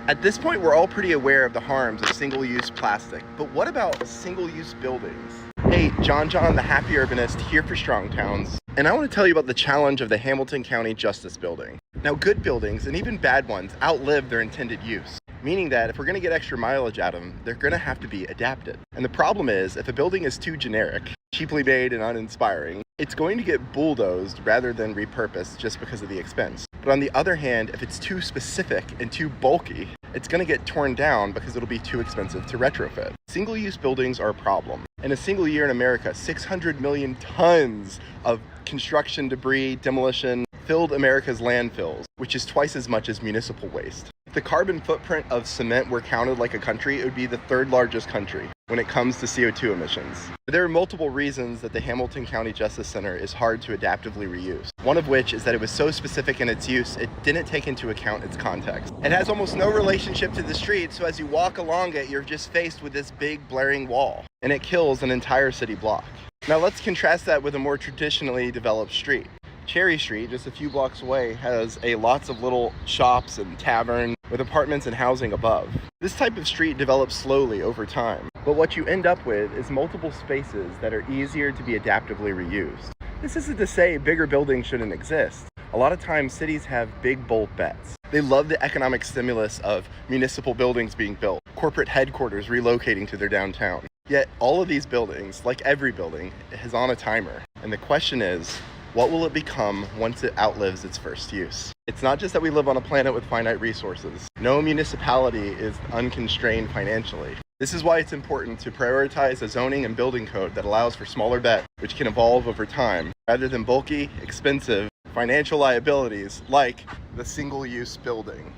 At this point, we're all pretty aware of the harms of single-use plastic, but what about single-use buildings? Hey, John, the happy urbanist here for Strong Towns, and I want to tell you about the challenge of the Hamilton County Justice Building. Now, good buildings, and even bad ones, outlive their intended use, meaning that if we're going to get extra mileage out of them, they're going to have to be adapted. And the problem is, if a building is too generic, cheaply made and uninspiring, it's going to get bulldozed rather than repurposed just because of the expense. But on the other hand, if it's too specific and too bulky, it's going to get torn down because it'll be too expensive to retrofit. Single-use buildings are a problem. In a single year in America, 600 million tons of construction debris, demolition, filled America's landfills, which is twice as much as municipal waste. If the carbon footprint of cement were counted like a country, it would be the third largest country when it comes to CO2 emissions. There are multiple reasons that the Hamilton County Justice Center is hard to adaptively reuse. One of which is that it was so specific in its use, it didn't take into account its context. It has almost no relationship to the street, so as you walk along it, you're just faced with this big blaring wall, and it kills an entire city block. Now let's contrast that with a more traditionally developed street. Cherry Street, just a few blocks away, has lots of little shops and taverns with apartments and housing above. This type of street develops slowly over time, but what you end up with is multiple spaces that are easier to be adaptively reused. This isn't to say bigger buildings shouldn't exist. A lot of times cities have big bold bets. They love the economic stimulus of municipal buildings being built, corporate headquarters relocating to their downtown. Yet all of these buildings, like every building, is on a timer. And the question is, what will it become once it outlives its first use? It's not just that we live on a planet with finite resources. No municipality is unconstrained financially. This is why it's important to prioritize a zoning and building code that allows for smaller bets, which can evolve over time, rather than bulky, expensive financial liabilities like the single-use building.